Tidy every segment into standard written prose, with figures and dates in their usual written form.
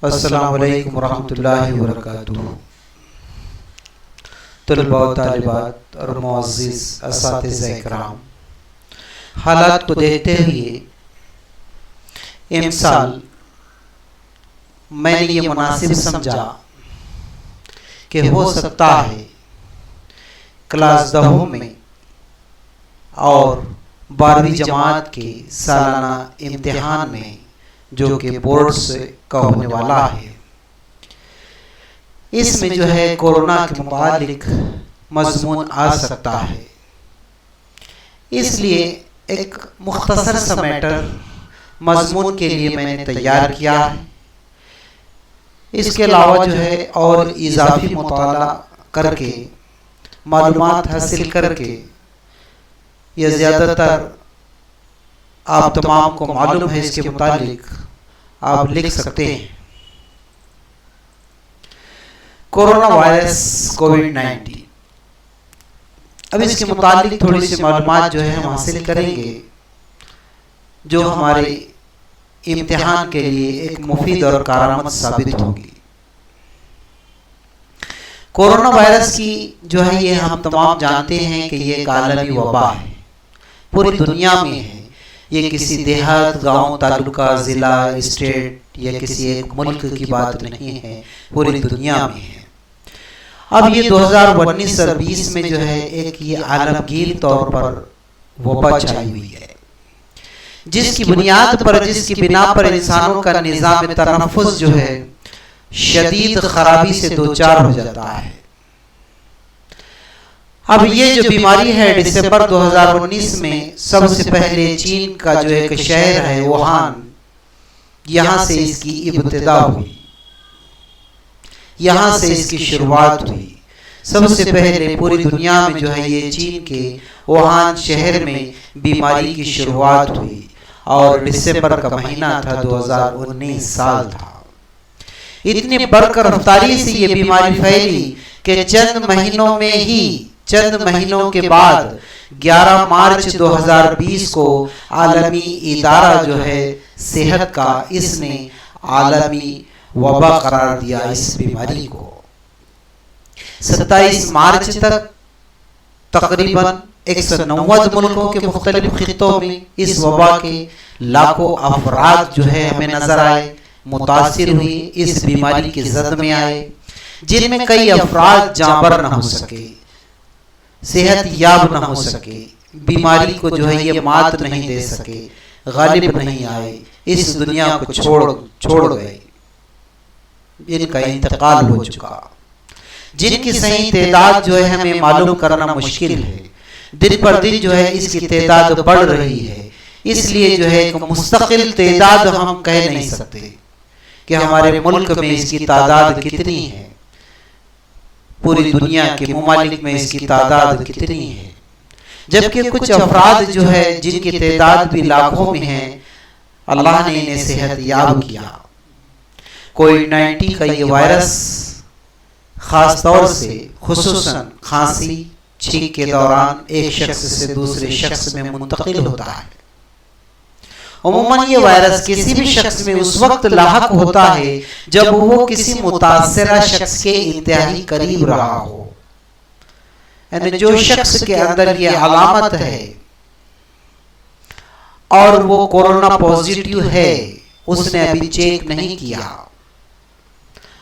السلام علیکم ورحمۃ اللہ وبرکاتہ۔ طلباء و طالبات اور معزز اساتذہ اکرام، حالات کو دیکھتے ہوئے امسال میں نے یہ مناسب سمجھا کہ ہو سکتا ہے کلاس 10 میں اور 12ویں جماعت کے سالانہ امتحان میں جو کہ بورڈز کا ہونے والا ہے، اس میں جو ہے کورونا کے متعلق مضمون آ سکتا ہے۔ اس لیے ایک مختصر سا میٹر مضمون کے لیے میں نے تیار کیا ہے۔ اس کے علاوہ جو ہے اور اضافی مطالعہ کر کے معلومات حاصل کر کے یہ زیادہ تر آپ تمام کو معلوم ہے، اس کے متعلق آپ لکھ سکتے ہیں۔ کورونا وائرس کووڈ-19، اب اس کے متعلق تھوڑی سی معلومات جو ہے ہم حاصل کریں گے جو ہمارے امتحان کے لیے ایک مفید اور کارآمد ثابت ہوگی۔ کورونا وائرس کی جو ہے یہ ہم تمام جانتے ہیں کہ یہ ایک عالمی وبا ہے، پوری دنیا میں ہے۔ یہ کسی دیہات، گاؤں، تعلقہ، ضلع، اسٹیٹ یا کسی ایک ملک کی بات نہیں ہے، پوری دنیا میں ہے۔ اب یہ 2019 اور 20 میں جو ہے ایک یہ عالمگیر طور پر وبا چھائی ہوئی ہے، جس کی بنیاد پر، جس کی بنا پر انسانوں کا نظام تنفس جو ہے شدید خرابی سے دوچار ہو جاتا ہے۔ اب یہ جو بیماری ہے دسمبر 2019 میں سب سے پہلے چین کا جو ایک شہر ہے ووہان، یہاں سے اس کی ابتدا ہوئی، یہاں سے اس کی شروعات ہوئی۔ سب سے پہلے پوری دنیا میں جو ہے یہ چین کے ووہان شہر میں بیماری کی شروعات ہوئی، اور دسمبر کا مہینہ تھا، 2019 سال تھا۔ اتنی برق رفتاری سے یہ بیماری پھیلی کہ چند مہینوں کے بعد 11 مارچ 2020 کو عالمی ادارہ جو ہے صحت کا، اس نے عالمی وبا قرار دیا اس بیماری کو۔ 27 مارچ تک تقریباً 190 ملکوں کے مختلف خطوں میں اس وبا کے لاکھوں افراد جو ہے ہمیں نظر آئے، متاثر ہوئی، اس بیماری کی زد میں آئے، جن میں کئی افراد جاں بر نہ ہو سکے، صحت یاب نہ ہو سکے، بیماری کو جو ہے یہ مات نہیں دے سکے، غالب نہیں آئے، اس دنیا کو چھوڑ گئے، ان کا انتقال ہو چکا، جن کی صحیح تعداد جو ہے ہمیں معلوم کرنا مشکل ہے۔ دن پر دن جو ہے اس کی تعداد بڑھ رہی ہے، اس لیے جو ہے ایک مستقل تعداد ہم کہہ نہیں سکتے کہ ہمارے ملک میں اس کی تعداد کتنی ہے، پوری دنیا کے ممالک میں اس کی تعداد کتنی ہے، جبکہ کچھ افراد جو ہے جن کی تعداد بھی لاکھوں میں ہے، اللہ نے انہیں صحت یاب کیا۔ کووڈ-19 کا یہ وائرس خاص طور سے خصوصاً کھانسی، چھینک کے دوران ایک شخص سے دوسرے شخص میں منتقل ہوتا ہے۔ عموماً یہ وائرس کسی بھی شخص میں اس وقت لاحق ہوتا ہے جب وہ کسی متاثرہ شخص کے انتہائی قریب رہا ہو، یعنی جو شخص کے اندر یہ علامت ہے اور وہ کورونا پازیٹیو ہے، اس نے ابھی چیک نہیں کیا،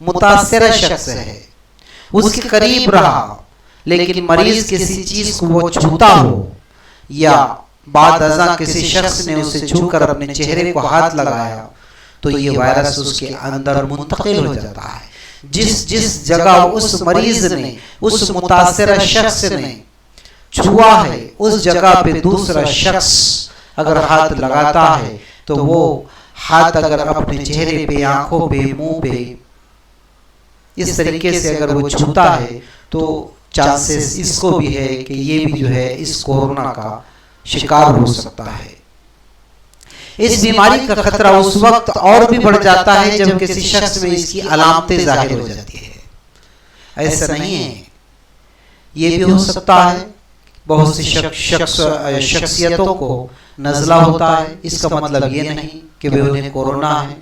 متاثرہ شخص ہے، اس کے قریب رہا، لیکن مریض کسی چیز کو وہ چھوتا ہو یا بعد ازاں کسی شخص نے اسے چھو کر اپنے چہرے کو ہاتھ لگایا، تو یہ وائرس اس کے اندر منتقل ہو جاتا ہے۔ جس جگہ اس مریض نے، اس متاثرہ شخص نے چھوا ہے، اس جگہ پہ دوسرا شخص اگر ہاتھ لگاتا ہے تو وہ ہاتھ اگر اپنے چہرے پہ، آنکھوں پہ، منہ پہ اس طریقے سے اگر وہ چھوتا ہے تو چانسز اس کو بھی ہے کہ یہ بھی جو ہے اس کورونا کا شکار ہو سکتا ہے۔ اس بیماری کا خطرہ اس وقت اور بھی بڑھ جاتا ہے جب کسی شخص میں اس کی علامتیں ظاہر ہو جاتی ہے۔ ایسا نہیں ہے، یہ بھی ہو سکتا ہے بہت سی شخصیتوں کو نزلہ ہوتا ہے، اس کا مطلب یہ نہیں کہ وہ انہیں کورونا ہے۔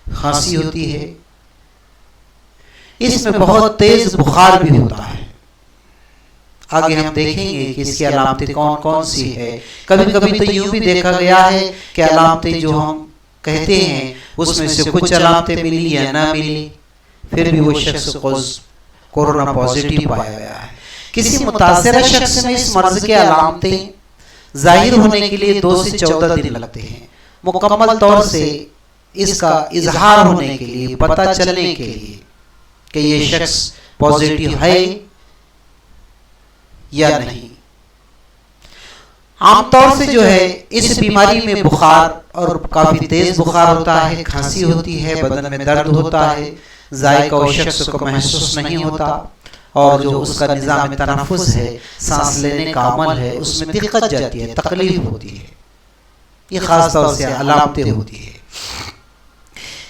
کھانسی ہوتی ہے، اس میں بہت تیز بخار بھی ہوتا ہے۔ آگے ہم دیکھیں گے کہ اس کی علامتیں کون کون سی ہے۔ کبھی کبھی تو یوں بھی دیکھا گیا ہے کہ علامتیں جو ہم کہتے ہیں اس میں سے کچھ علامتیں ملی یا نہ ملی، پھر بھی وہ شخص کورونا پازیٹیو پایا گیا ہے۔ کسی متاثرہ شخص میں اس مرض کے علامتیں ظاہر ہونے کے لیے 2 سے 14 دن لگتے ہیں، مکمل طور سے اس کا اظہار ہونے کے لیے، پتہ چلنے کے لیے کہ یہ شخص پازیٹیو ہے یا نہیں۔ عام طور سے جو ہے اس بیماری میں بخار اور کافی تیز بخار ہوتا ہے، کھانسی ہوتی ہے، بدن میں درد ہوتا ہے، ذائقہ اس شخص کو محسوس نہیں ہوتا، اور جو اس کا نظام تنفس ہے، سانس لینے کا عمل ہے، اس میں دقت جاتی ہے، تکلیف ہوتی ہے۔ یہ خاص طور سے علامتیں ہوتی ہے۔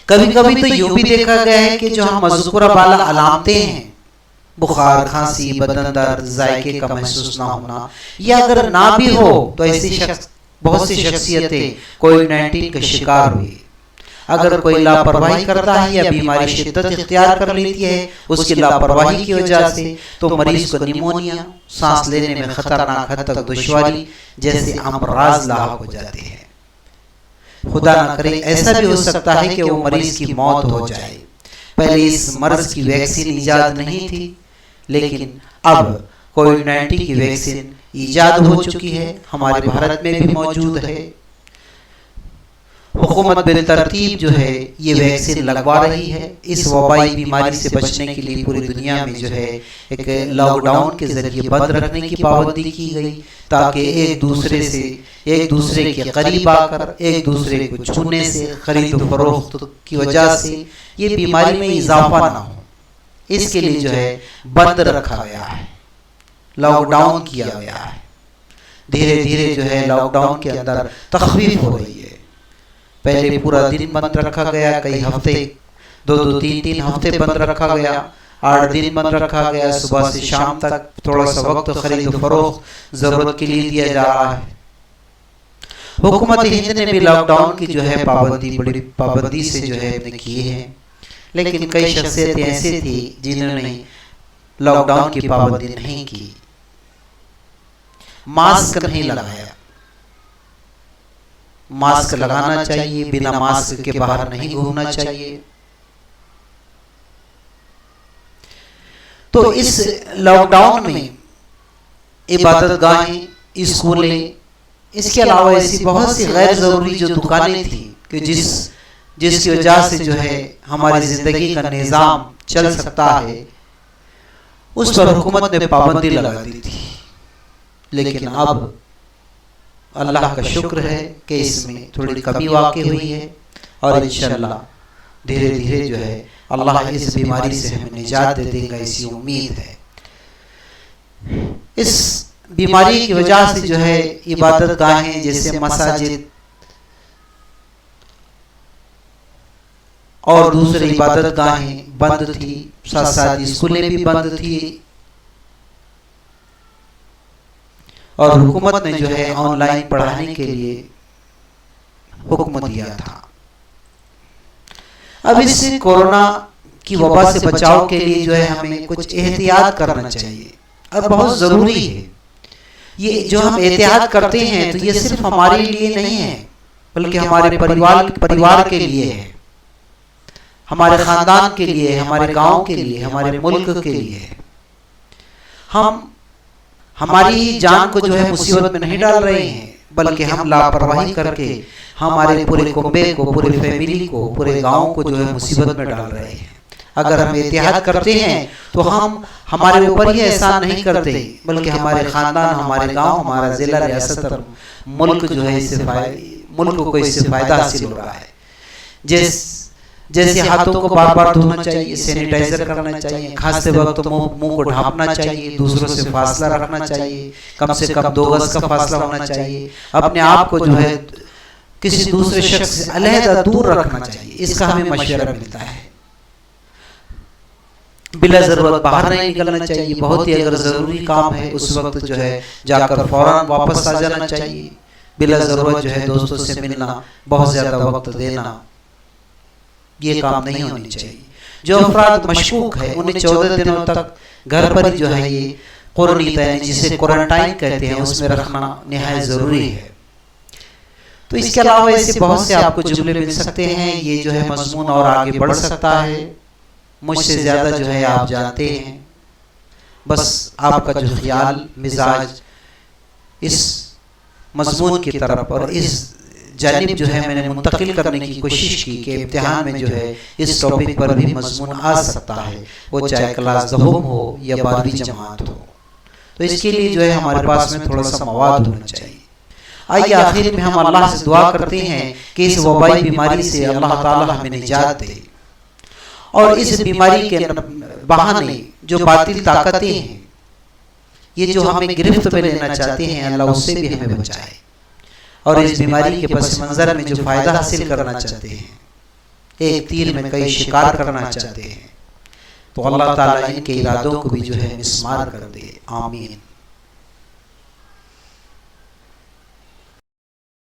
کبھی کبھی تو یوں بھی دیکھا گیا ہے کہ جو ہم مذکورہ بالا علامتیں ہیں، بخار، کھانسی، بدن درد، ذائقے کا محسوس نہ ہونا، یا اگر نہ بھی ہو تو ایسی بہت سی شخصیتیں کووڈ-19 کا شکار ہوئی۔ اگر کوئی لاپرواہی کرتا ہے یا بیماری شدت اختیار کر لیتی ہے اس کی لاپرواہی کی وجہ سے، تو مریض کو نیمونیا، سانس لینے میں خطرناک حد تک دشواری جیسے امراض لاحق ہو جاتے ہیں۔ خدا نہ کرے ایسا بھی ہو سکتا ہے کہ وہ مریض کی موت ہو جائے۔ پہلے اس مرض کی ویکسین ایجاد نہیں تھی، لیکن اب کووڈ-19 کی ویکسین ایجاد ہو چکی ہے، ہمارے بھارت میں بھی موجود ہے۔ حکومت بالترتیب جو ہے یہ ویکسین لگوا رہی ہے۔ اس وبائی بیماری سے بچنے کے لیے پوری دنیا میں جو ہے ایک لاک ڈاؤن کے ذریعے بند رکھنے کی پابندی کی گئی، تاکہ ایک دوسرے کے قریب آ کر، ایک دوسرے کو چھونے سے، خرید و فروخت کی وجہ سے یہ بیماری میں اضافہ نہ ہو، اس کے لیے جو ہے بند رکھا گیا ہے، لاک ڈاؤن کیا گیا ہے۔ دھیرے دھیرے جو ہے لاک ڈاؤن کے اندر تخفیف ہو رہی ہے۔ پہلے پورا دن بند رکھا گیا، کئی ہفتے، 2-3 ہفتے بند رکھا گیا، 8 دن بند رکھا گیا، صبح سے شام تک تھوڑا سا وقت خرید و فروخت ضرورت کے لیے دیا جا رہا ہے۔ حکومت ہند نے بھی لاک ڈاؤن کی جو ہے بڑی پابندی سے جو ہے کی ہے، لیکن کئی شخصیتیں ایسی تھی جنہوں نے لاک ڈاؤن کی پابندی نہیں کی، ماسک نہیں لگایا۔ ماسک لگانا چاہیے، بنا ماسک کے باہر نہیں گھومنا چاہیے۔ تو اس لاک ڈاؤن میں عبادت گاہیں، اسکولیں، اس کے علاوہ ایسی بہت سی غیر ضروری جو دکانیں تھیں کہ جس کی وجہ سے جو ہے ہماری زندگی کا نظام چل سکتا ہے، اس پر حکومت نے پابندی لگا دی تھی۔ لیکن اب اللہ کا شکر ہے کہ اس میں تھوڑی کمی واقع ہوئی ہے، اور انشاءاللہ دھیرے دھیرے جو ہے اللہ اس بیماری سے ہمیں نجات دے دے گا، اسی امید ہے۔ اس بیماری کی وجہ سے جو ہے عبادت گاہیں جیسے مساجد اور دوسرے عبادت گاہیں بند تھی، ساتھ ساتھ اسکولیں بھی بند تھی، اور حکومت نے جو ہے آن لائن پڑھانے کے لیے حکم دیا تھا۔ اب اس کورونا کی وبا سے بچاؤ کے لیے جو ہے ہمیں کچھ احتیاط کرنا چاہیے، اب بہت ضروری ہے۔ یہ جو ہم احتیاط کرتے ہیں تو یہ صرف ہمارے لیے نہیں ہے، بلکہ ہمارے پریوار کے لیے ہے، ہمارے خاندان کے لیے، ہمارے گاؤں کے لیے، ہمارے ملک کے لیے ہے۔ ہم ہماری ہی جان کو جو ہے مصیبت میں نہیں ڈال رہے ہیں، بلکہ ہم لاپرواہی کر کے ہمارے پورے کنبے کو، پورے فیملی کو، پورے گاؤں کو جو ہے مصیبت میں ڈال رہے ہیں۔ اگر ہم احتیاط کرتے ہیں تو ہم ہمارے اوپر ہی احسان نہیں کرتے، بلکہ ہمارے خاندان، ہمارے گاؤں، ہمارا ضلع، ریاست اور ملک جو ہے ملک کو اس سے فائدہ حاصل ہو رہا ہے۔ جیسے ہاتھوں کو بار بار دھونا چاہیے، سینیٹائزر کرنا چاہیے، کھانستے وقت منہ کو ڈھانپنا چاہیے، دوسروں سے فاصلہ رکھنا چاہیے، کم سے کم 2 گز کا فاصلہ ہونا چاہیے، اپنے آپ کو جو ہے کسی دوسرے شخص سے علیحدہ دور رکھنا چاہیے، اس کا ہمیں مشورہ ملتا ہے۔ بلا ضرورت باہر نہیں نکلنا چاہیے، بہت ہی اگر ضروری کام ہے اس وقت جو ہے جا کر فوراً واپس آ جانا چاہیے، بلا ضرورت جو ہے دوستوں سے ملنا، بہت زیادہ وقت دینا یہ کام نہیں ہونی چاہیے. جو افراد مشکوک ہے انہیں 14 دنوں تک گھر پر جو ہے یہ قرنطین یعنی جسے کوارنٹائن کہتے ہیں اس میں رکھنا نہایت ضروری ہے. تو اس کے علاوہ ایسے بہت سے آپ کو جملے مل سکتے ہیں. یہ جو ہے مضمون اور آگے بڑھ سکتا ہے، مجھ سے زیادہ جو ہے آپ جانتے ہیں. بس آپ کا جو خیال مزاج اس مضمون کی طرف اور اس جانب جو ہے میں نے منتقل کرنے کی کوشش کی کہ امتحان میں جو ہے اس ٹاپک پر بھی مضمون آ سکتا ہے، وہ چاہے کلاس دہم ہو یا 12ویں جماعت ہو. تو اس کے لیے جو ہے ہمارے پاس میں تھوڑا سا مواد ہونا چاہیے. آئیے آخر میں ہم اللہ سے دعا کرتے ہیں کہ اس وبائی بیماری سے اللہ تعالی ہمیں نجات دے، اور اس بیماری کے بہانے جو باطل طاقتیں ہیں یہ جو ہمیں گرفت میں لینا چاہتے ہیں اللہ اس سے بھی ہمیں بچائے، اور اس بیماری کے پس منظر میں جو فائدہ حاصل کرنا چاہتے ہیں، ایک تیر میں کئی شکار کرنا چاہتے ہیں، تو اللہ تعالیٰ ان کے ارادوں کو بھی جو ہے مسمار کر دے. آمین.